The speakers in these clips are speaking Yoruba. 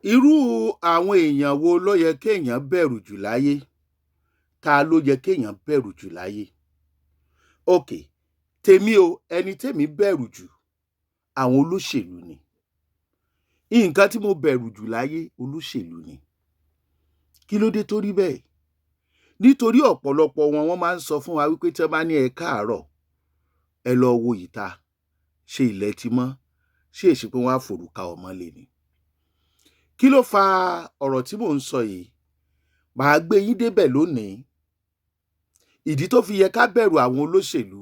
Irú àwọn èèyàn wo ló yẹ kéèyàn bẹ̀rù jù láyé? Ta ló yẹ kéèyàn bẹ̀rù jù láyé? Ok, tèmi o, ẹni tèmi bẹ̀rù jù, àwọn olóṣèlú ni. Nǹkan tí mo bẹ̀rù jù láyé, olóṣèlú ni. Kí ló dé tó rí bẹ́ẹ̀? Nítorí ọ̀pọ̀lọpọ̀ wọ́n máa ń sọ fún wa wípé tí wọ́n bá ní ẹ káàárọ̀, ẹ lọ wo ìta, ṣé ilẹ̀ ti mọ́, ṣé èsì pé wọ́n á forúka ọmọlé ni. Kí ló fa ọ̀rọ̀ tí mò ń sọ yìí? Màá gbé yín débẹ̀ lónìí. Ìdí tó fi yẹ ká bẹ̀rù àwọn olóṣèlú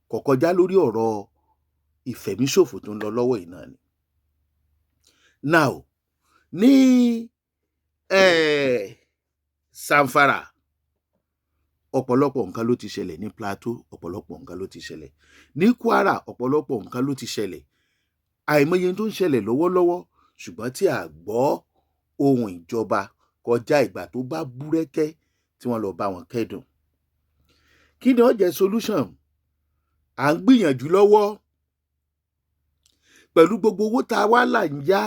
kò kọjá lórí ọ̀rọ̀ ìfẹ̀míṣòfò tó ń lọ lọ́wọ́ yìí náà ni. Now, ní Zamfara, ọ̀pọ̀lọpọ̀ nǹkan ló ti ṣẹlẹ̀. Ní Plateau, ọ̀pọ̀lọpọ̀ nǹkan ló ti ṣẹlẹ̀. Ní Kwara, ọ̀pọ̀lọpọ̀ nǹkan ló ti ṣẹlẹ̀. Àìmọye tó ń ṣẹlẹ̀ lọ́wọ́lọ́wọ́, ṣùgbọ́n tí a gbọ́ ohùn ìjọba kọjá ìgbà tó bá búrẹ́kẹ́ tí wọ́n lọ bá wọn kẹ́dùn. Kí ni ó jẹ́ solution? À ń gbìyànjú lọ́wọ́ pẹ̀lú gbogbo owó tá a wá là ń yá,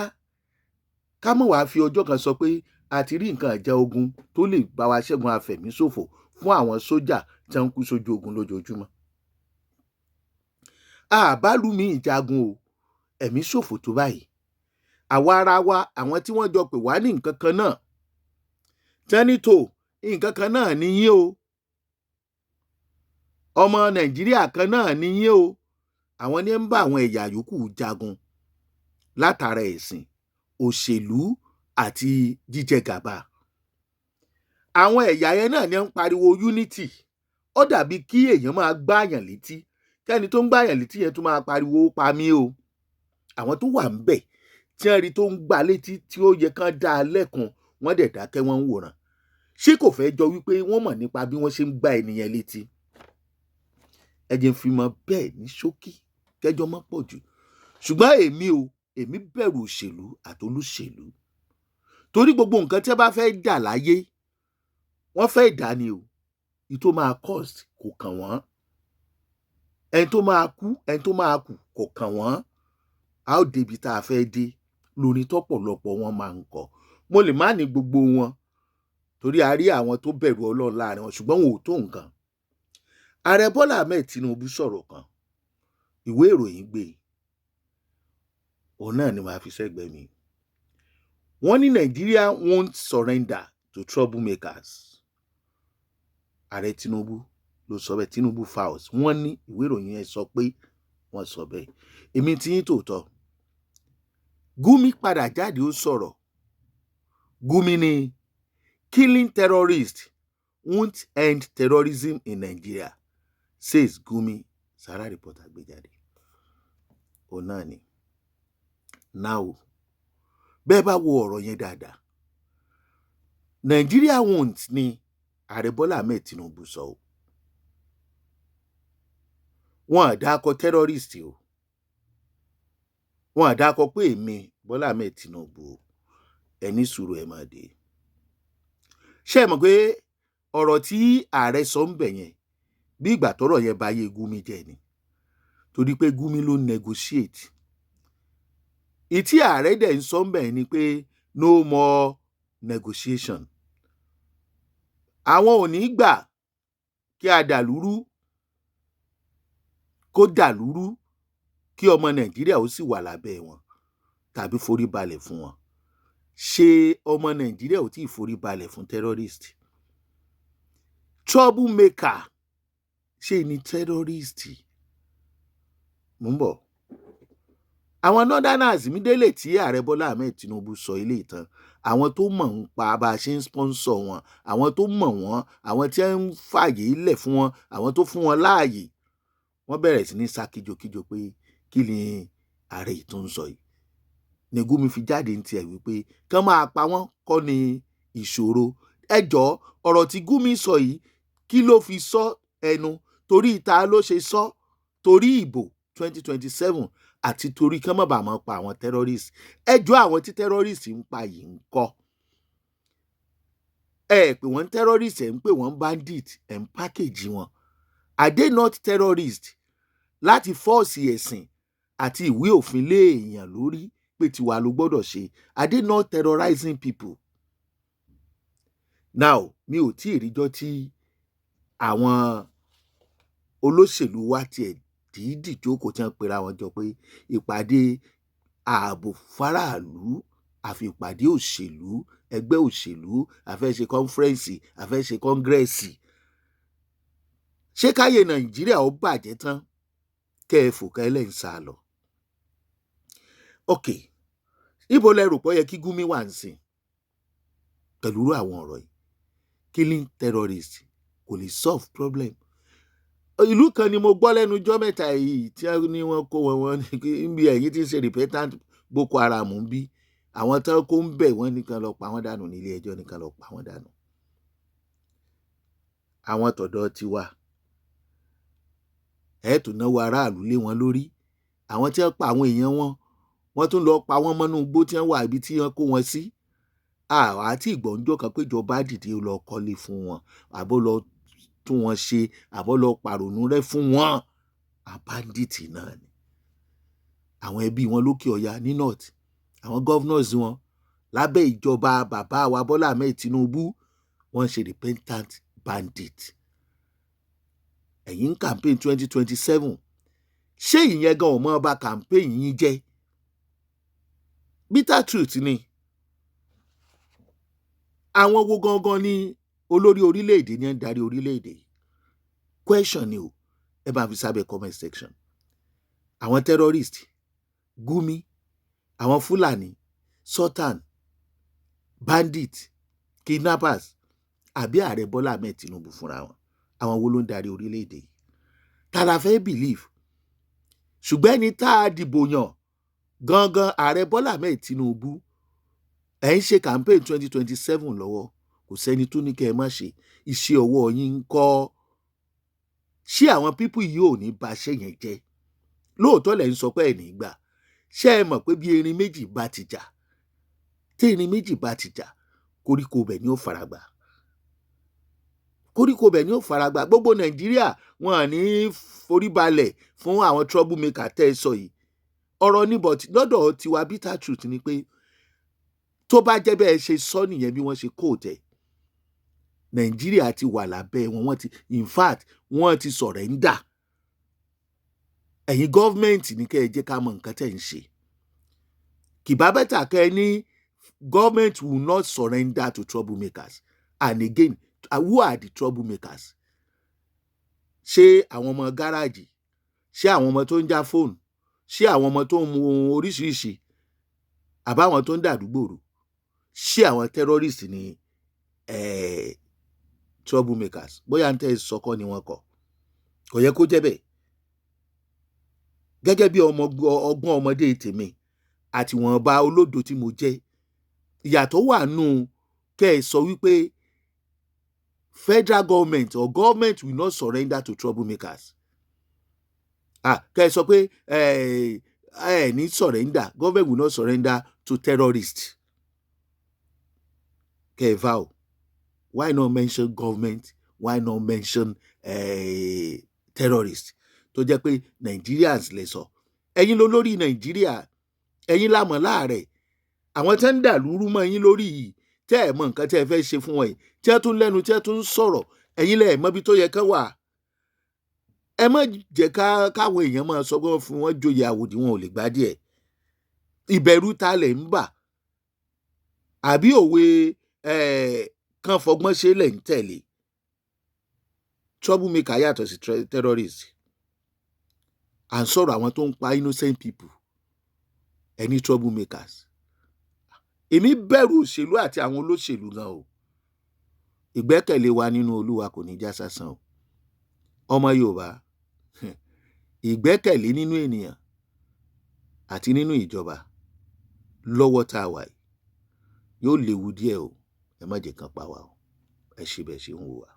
ká mọ̀ wá fi ọjọ́ kan sọ pé a ti rí nǹkan ìjà ogun tó lè bá wa ṣẹ́gun afẹ̀míṣòfò fún àwọn sójà tí wọ́n ń kú sójú ogun lójoojúmọ́. Àbálù mi ìjagun o, ẹ̀mí ṣòfò tó báyìí. Àwa ara wa, àwọn tí wọ́n jọ pè wá ní nǹkan kan náà, tẹ́nítò nǹkan kan náà ni yín o, ọmọ Nàìjíríà kan náà ni yín o. Àwọn ní ń bá àwọn ẹ̀yà yòókù jagun látara ẹ̀sìn, òṣèlú àti jíjẹ gàba. Àwọn ẹ̀yà yẹn náà ni ń pariwo unity. Ó dàbí kí èèyàn máa gbáàyàn létí, kẹ́ni tó ń gbáàyàn létí yẹn tó máa pariwo pa mí o. Àwọn tó wà ń bẹ̀ tí wọ́n rí tó ń gbá létí tí ó yẹ kán dá a lẹ́kun, wọ́n dẹ̀ dákẹ́, wọ́n ń wòran. Ṣé kò fẹ́ jọ wípé wọ́n mọ̀ nípa bí wọ́n ṣe ń gbá ènìyàn létí? Ẹ jẹ́ n fi mọ̀ bẹ́ẹ̀ ní ṣókí, kẹjọ mọ́ pọ̀ jù. Ṣùgbọ́n èmi bẹ̀rù òṣèlú àtolóṣèlú. Torí gbogbo nǹkan tí ẹ bá fẹ́ dà láyé, wọ́n fẹ́ dà ni o. Ìtò máa cost kò kàn wọ́n. Ẹni tó máa kú, ẹni tó máa kù kò kàn wọ́n. A ó débi tá a fẹ́ dé lórí tọ́pọ̀lọpọ̀ wọn máa ń kọ. Mo lè má ní gbogbo wọn, torí a rí àwọn tó bẹ̀rù Ọlọ́run láàrin wọn, ṣùgbọ́n wọn ò tó nǹkan. Ààrẹ Bọ́lá Ahmed Tinubu sọ̀rọ̀ kan, ìwé ìròyìn gbé, òun náà ni màá fi sẹ́gbẹ̀ẹ́ mi. Wọ́n ní Nigeria won't surrender to troublemakers. Ààrẹ Tinubu ló sọ bẹ́ẹ̀, Tinubu files. Wọ́n ní ìwé ìròyìn yẹn sọ pé wọ́n sọ bẹ́ẹ̀. Èmi tí yín tòótọ́. Gumi padà jáde ó sọ̀rọ̀. Gumi ní killing terrorists won't end terrorism in Nigeria, says Gumi. Sahara Reporter gbé jáde. Òun náà ni. Now, bẹ́ẹ̀ bá wo ọ̀rọ̀ yẹn dáadáa, Nigeria won't ni Ààrẹ Bọ́lá Ahmed Tinubu sọ o. Wọ́n á dákọ terrorist o. Wọ́n á dákọ pé èmi Bọ́lá Ahmed Tinubu o. Ẹni sùúrù ẹ máa dé. Ṣé ẹ mọ̀ pé ọ̀rọ̀ tí ààrẹ sọ ń bẹ̀ yẹn bí ìgbà tọ́rọ̀ yẹn bá yé Gumi jẹ́ ni, torí pé Gumi ló negotiate. Ìtí ààrẹ dẹ̀ ń sọ ń bẹ̀ ni pé no more negotiation. Àwọn ò ní gbà kí a dàlúrú, kó dàlúrú, kí ọmọ Nàìjíríà ó sì wà lábẹ́ wọn tàbí forí balẹ̀ fún wọn. Ṣé ọmọ Nàìjíríà ò tí ì forí balẹ̀ fún terrorist? Troublemaker ṣé ni terrorist? Mo ń bọ̀. Àwọn northerners mi délé tí Ààrẹ Bọ́lá Ahmed Tinubu sọ ilé ìtàn, àwọn tó mọ̀ ń pa bá a ṣe ń sponsor wọn, àwọn tó mọ̀ wọ́n, àwọn tí ń fààyè ilẹ̀ fún wọn, àwọn tó fún wọn láàyè, wọ́n bẹ̀rẹ̀ sí ní sá kíjokíjo pé kí ni ààrẹ yìí tó ń sọ yìí. Ni Gumi fi jáde ní tiẹ̀ wípé kán máa pa wọ́n kọ́ ni ìṣòro. Ẹ jọ̀ọ́, ọ̀rọ̀ tí Gumi sọ yìí, kí ló fi sọ ẹnu? Torí ìta ló ṣe sọ? Torí ìbò 2027 àti torí kán má bàa máa pa àwọn terrorist. Ẹ jọ̀ọ́, àwọn tí terrorist ń pa yìí ń kọ́. Ẹ pè wọ́n terrorist, ẹ̀ ń pè wọ́n bandit, ẹ̀ ń package wọn. Are they not terrorist? Láti fọ́ọ̀sì ẹ̀sìn àti ìwé òfin lé èèyàn lórí pé tiwa ló gbọ́dọ̀ ṣe. Are they not terrorizing people? Now mi ò tí ì ríjọ́ tí àwọn olóṣèlú wa tiẹ̀ dìídì jókòó tí wọ́n pera wọn jọ pé ìpàdé ààbò fáráàlú, àfi ìpàdé òṣèlú, ẹgbẹ́ òṣèlú, a fẹ́ ṣe kọ́nfẹ́rẹ́nsì, a fẹ́ ṣe kọ́ngrẹ́ẹ̀sì. Ṣé káyé Nàìjíríà ó bàjẹ́ tán kẹ́ ẹ fò kẹ́lẹ́ ń sá lọ? Ok, ibo lẹ rò pé ó yẹ kí Gumi wà ń sìn pẹ̀lú àwọn ọ̀rọ̀ yìí? Killing terrorist kò lè solve problem. Ìlú kan ni mo gbọ́ lẹ́nu ọjọ́ mẹ́ta yìí tí wọ́n ní wọ́n kó wọn níbi ẹ̀yìn tí ń ṣe repentant Boko Haram ń bí àwọn tán kó ń bẹ̀ wọ́n nìkan lọ pa wọ́n dànù nílé ẹjọ́, nìkan lọ pa wọ́n dànù. Àwọn tọ̀dọ̀ tiwa ẹ̀ tún náwó aráàlú lé wọn lórí. Àwọn tí wọ́n pa àwọn èèyàn wọn, wọ́n tún lọ pa wọ́n mọ́nú igbó tí wọ́n wà ibi tí wọ́n kó wọn sí. Àti ìgbọ̀njọ́ kan pé ìjọba dìde lọ kọ́lé fún wọn, àbó lọ tún wọn ṣe, àbó lọ pàrònú rẹ́ fún wọn. Àbándìtì náà ni àwọn ẹbí wọn lókè ọya ní north, àwọn governors wọn lábẹ́ ìjọba bàbá wa Bọ́lá Ahmed Tinubu, wọ́n ṣe repentant bandit. Ẹ̀yin campaign 2027, ṣé ìyẹn gan ọmọ ọba campaign yín jẹ́? Bitter truth ni. Àwọn wo gangan ni olórí orílẹ̀-èdè ní ń darí orílẹ̀-èdè? Question ni o, ẹ bá fi sábẹ́ comment section. Àwọn terrorist, Gumi, àwọn Fúlàní, Sultan, bandit, kidnappers, àbí Ààrẹ Bọ́lá Ahmed Tinubu fúnra wọn? Àwọn wo ló ń darí orílẹ̀-èdè yìí? Ta la fẹ́ believe? Ṣùgbọ́n ẹni tá a dìbò yàn gangan Ààrẹ Bọ́lá Ahmed Tinubu, ẹ̀ ń ṣe campaign 2027 lọ́wọ́, kò sẹ́ni tó ní kẹ́ ẹ má ṣe. Iṣẹ́ ọwọ́ yín ń kọ́. Ṣé àwọn pípù yìí ò ní ba iṣẹ́ yẹn jẹ́? Lóòótọ́ lẹ̀ ń sọ pé ẹ̀ ní gbà. Ṣé ẹ mọ̀ pé bí erin méjì bá ti jà, tí erin méjì bá ti jà, koríko bẹ̀ ni ó faragbá. Koríko bẹ̀ ni ó faragbá. Gbogbo Nàìjíríà wọn à ní foríbalẹ̀ fún àwọn troublemaker tẹ́ ẹ sọ yìí. Ọ̀rọ̀ ní but lọ́dọ̀ tiwa bitter truth ni pé tó bá jẹ́ bẹ́ẹ̀ ṣe sọ nìyẹn bí wọ́n ṣe kó tẹ̀, Nàìjíríà ti wà lábẹ́ wọn, wọ́n ti, in fact wọ́n ti surrender. Ẹ̀yin gọ́ọ̀mẹ̀ntì ní kẹ́ ẹ jẹ́ ká mọ nǹkan tẹ́ ń ṣe. Kìbá bẹ́tà kẹ́ ẹ ní government will not surrender to troublemakers. And again, who are the troublemakers? Ṣé àwọn ọmọ gáràjì? Ṣé àwọn ọmọ tó ń já fóònù? Ṣé àwọn ọmọ tó ń mu oríṣiríṣi? Àbáwọn tó ń dàdúgbò rú? Ṣé àwọn terrorist ni troublemakers? Bóyá ń tẹ́ sọkọ́ ni wọ́n kọ̀. Kò yẹ kó jẹ́ bẹ́ẹ̀. Gẹ́gẹ́ bí ọgbọ́n ọmọdé tèmi àti wọ̀nba olódo tí mo jẹ́, ìyàtọ̀ wà nù kẹ́ ẹ sọ wípé federal government or government will not surrender to troublemakers. Kẹ́ ẹ sọ pé ní surrender, government will not surrender to terrorists. Kẹ́ ẹ vow. Why not mention government? Why not mention terrorists? Tó jẹ́ pé Nigerians lè sọ. Ẹ̀yin ló lórí Nàìjíríà, ẹ̀yin lámọ̀ láàrẹ̀. Àwọn tẹ́ ń dà lúrú mọ́ yín lórí yìí, tẹ́ ẹ̀ mọ̀ nǹkan tẹ́ ẹ fẹ́ ṣe fún wọn yìí, tí ẹ tún lẹ́nu, tí ẹ tún sọ̀rọ̀, ẹ̀yin lẹ̀ mọ̀ bí tó yẹ ká wà. Ẹ má jẹ́ káwọn èèyàn máa sọ pé wọ́n fún wọn joyè àwòdì, wọn ò lè gbá díẹ̀. Ìbẹ̀rù ta lẹ̀ ń bà? Àbí òwe kan fọgbọ́n ṣe lẹ̀ ń tẹ̀lé? Troublemaker yàtọ̀ sí terrorist. À ń sọ̀rọ̀ àwọn tó ń pa innocent people. Any troublemakers? Èmi bẹ̀rù òṣèlú àti àwọn olóṣèlú gan o. Ìgbẹ́kẹ̀lé wa nínú Olúwa kò ní já sásán o. Ọmọ Yorùbá, ìgbẹ́kẹ̀lé nínú ènìyàn àti nínú ìjọba lọ́wọ́ tá a wà yìí yóò léwu díẹ̀ o. Ẹ má jẹ́ kán pa wá o. Ẹ ṣe bẹ́ẹ̀ ṣe ń wò wá.